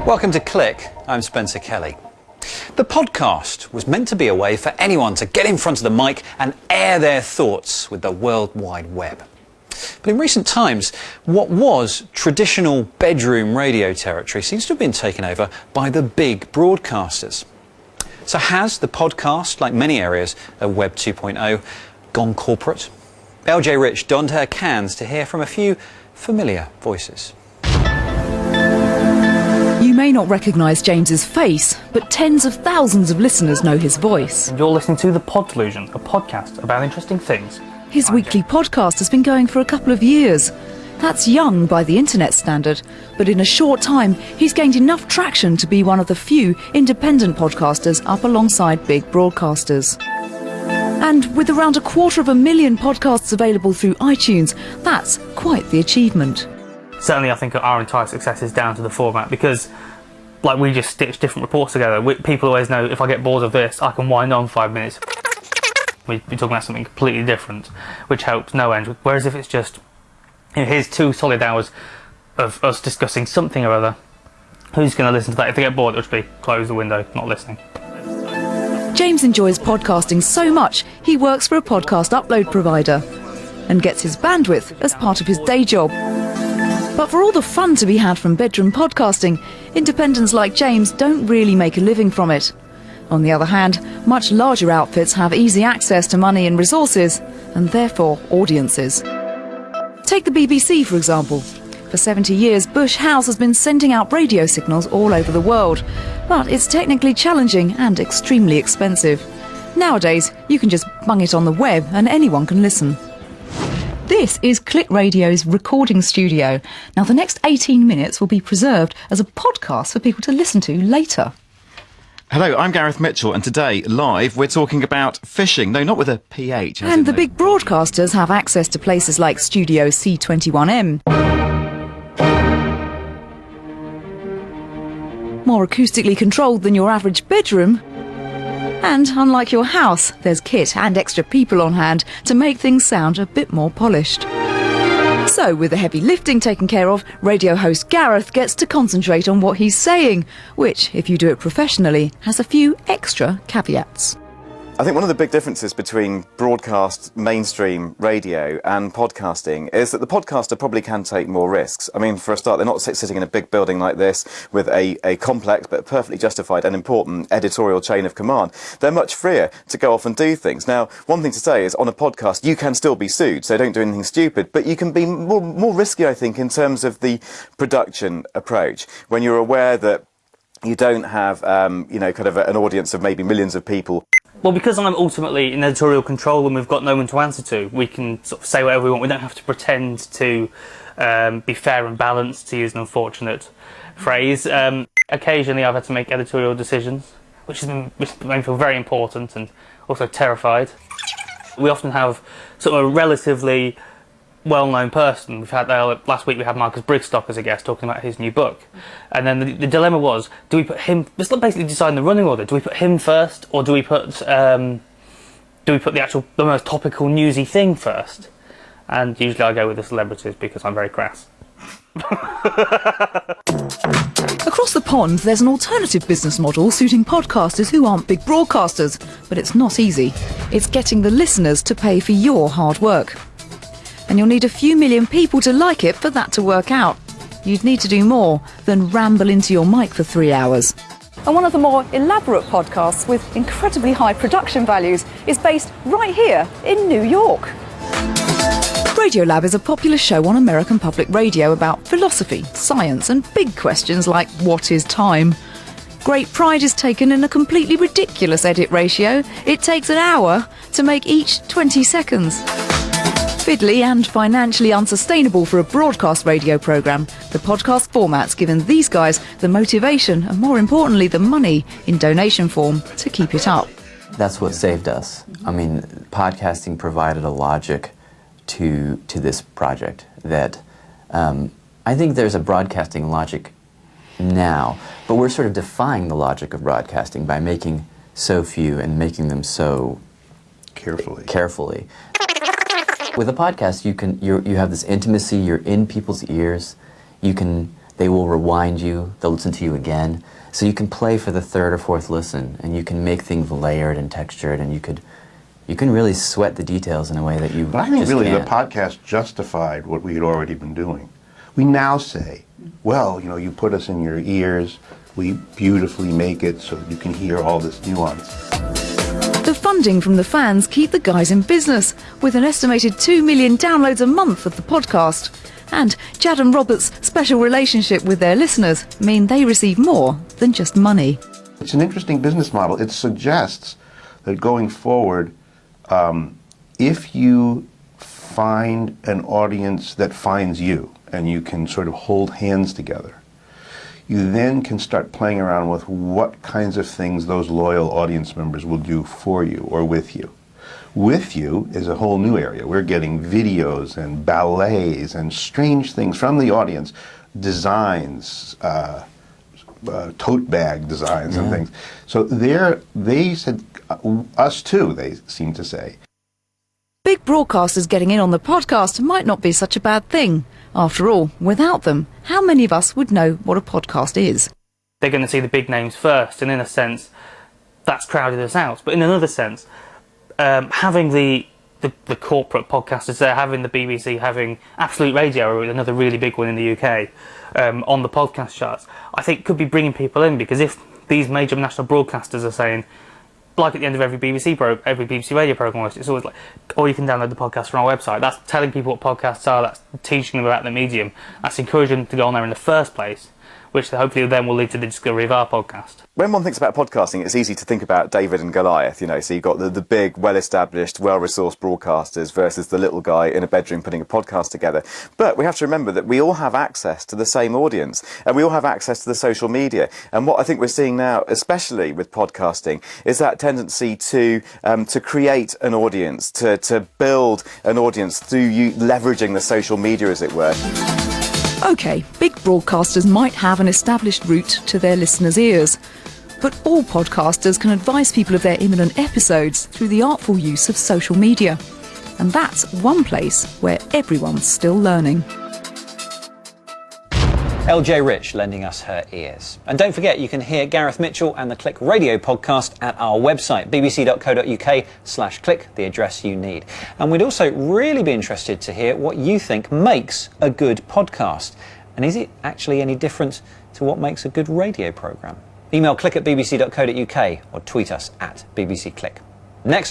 Welcome to Click. I'm Spencer Kelly. The podcast was meant to be a way for anyone to get in front of the mic and air their thoughts with the World Wide Web. But in recent times, what was traditional bedroom radio territory seems to have been taken over by the big broadcasters. So has the podcast, like many areas of Web 2.0, gone corporate? LJ Rich donned her cans to hear from a few familiar voices. You may not recognise James's face, but tens of thousands of listeners know his voice. You're listening to The Pod Delusion, a podcast about interesting things. His weekly podcast has been going for a couple of years. That's young by the internet standard, but in a short time he's gained enough traction to be one of the few independent podcasters up alongside big broadcasters. And with around 250,000 podcasts available through iTunes, that's quite the achievement. Certainly I think our entire success is down to the format because we just stitch different reports together. People always know if I get bored of this, I can wind on 5 minutes. We'd be talking about something completely different, which helps no end. Whereas if it's just, here's 2 solid hours of us discussing something or other, who's going to listen to that? If they get bored, it'll just be close the window, not listening. James enjoys podcasting so much, he works for a podcast upload provider and gets his bandwidth as part of his day job. But for all the fun to be had from bedroom podcasting, independents like James don't really make a living from it. On the other hand, much larger outfits have easy access to money and resources, and therefore audiences. Take the BBC, for example. For 70 years, Bush House has been sending out radio signals all over the world, but it's technically challenging and extremely expensive. Nowadays, you can just bung it on the web and anyone can listen. This is Click Radio's recording studio. Now, the next 18 minutes will be preserved as a podcast for people to listen to later. Hello, I'm Gareth Mitchell, and today, live, we're talking about fishing. No, not with a PH. And the big broadcasters have access to places like Studio C21M. More acoustically controlled than your average bedroom. And unlike your house, there's kit and extra people on hand to make things sound a bit more polished. So, with the heavy lifting taken care of, radio host Gareth gets to concentrate on what he's saying, which, if you do it professionally, has a few extra caveats. I think one of the big differences between broadcast mainstream radio and podcasting is that the podcaster probably can take more risks. I mean, for a start, they're not sitting in a big building like this with a complex but perfectly justified and important editorial chain of command. They're much freer to go off and do things. Now, one thing to say is on a podcast, you can still be sued, so don't do anything stupid, but you can be more risky, I think, in terms of the production approach. When you're aware that you don't have, kind of an audience of maybe millions of people. Well, because I'm ultimately in editorial control and we've got no one to answer to, we can sort of say whatever we want. We don't have to pretend to be fair and balanced, to use an unfortunate phrase. Occasionally I've had to make editorial decisions, which made me feel very important and also terrified. We often have sort of a relatively well-known person. We've had last week we had Marcus Brigstock as a guest talking about his new book, and then the dilemma was: do we put him? Just basically deciding the running order. Do we put him first, or do we put the most topical newsy thing first? And usually I go with the celebrities because I'm very crass. Across the pond, there's an alternative business model suiting podcasters who aren't big broadcasters, but it's not easy. It's getting the listeners to pay for your hard work. And you'll need a few million people to like it for that to work out. You'd need to do more than ramble into your mic for 3 hours. And one of the more elaborate podcasts with incredibly high production values is based right here in New York. Radiolab is a popular show on American public radio about philosophy, science and big questions like what is time. Great pride is taken in a completely ridiculous edit ratio. It takes an hour to make each 20 seconds. Fiddly and financially unsustainable for a broadcast radio programme, the podcast format's given these guys the motivation and, more importantly, the money in donation form to keep it up. That's what saved us. I mean, podcasting provided a logic to this project that I think there's a broadcasting logic now, but we're sort of defying the logic of broadcasting by making so few and making them so carefully. With a podcast, you have this intimacy. You're in people's ears. You can They will rewind you, they'll listen to you again. So you can play for the third or fourth listen, and you can make things layered and textured, and you can really sweat the details in a way that you But I think just really can't. the podcast justified what we had already been doing. We now say, well, you know, you put us in your ears, we beautifully make it so you can hear all this nuance. The funding from the fans keep the guys in business, with an estimated 2 million downloads a month of the podcast. And Jad and Robert's special relationship with their listeners mean they receive more than just money. It's an interesting business model. It suggests that going forward, if you find an audience that finds you, and you can sort of hold hands together, you then can start playing around with what kinds of things those loyal audience members will do for you or with you. With you is a whole new area. We're getting videos and ballets and strange things from the audience, designs, tote bag designs and things. So they said, us too, they seem to say. Big broadcasters getting in on the podcast might not be such a bad thing. After all, without them, how many of us would know what a podcast is? They're going to see the big names first, and in a sense, that's crowded us out. But in another sense, having the corporate podcasters there, having the BBC, having Absolute Radio, another really big one in the UK, on the podcast charts, I think could be bringing people in, because if these major national broadcasters are saying, like at the end of every BBC radio programme, it's always like, or you can download the podcast from our website. That's telling people what podcasts are, that's teaching them about the medium, that's encouraging them to go on there in the first place, which hopefully then will lead to the discovery of our podcast. When one thinks about podcasting, it's easy to think about David and Goliath, you know, so you've got the big, well-established, well-resourced broadcasters versus the little guy in a bedroom putting a podcast together. But we have to remember that we all have access to the same audience, and we all have access to the social media. And what I think we're seeing now, especially with podcasting, is that tendency to create an audience, to build an audience through you leveraging the social media, as it were. OK, big broadcasters might have an established route to their listeners' ears. But all podcasters can advise people of their imminent episodes through the artful use of social media. And that's one place where everyone's still learning. LJ Rich lending us her ears. And don't forget, you can hear Gareth Mitchell and the Click Radio podcast at our website, bbc.co.uk/click, the address you need. And we'd also really be interested to hear what you think makes a good podcast. And is it actually any different to what makes a good radio programme? Email click@bbc.co.uk or tweet us at bbcclick. Next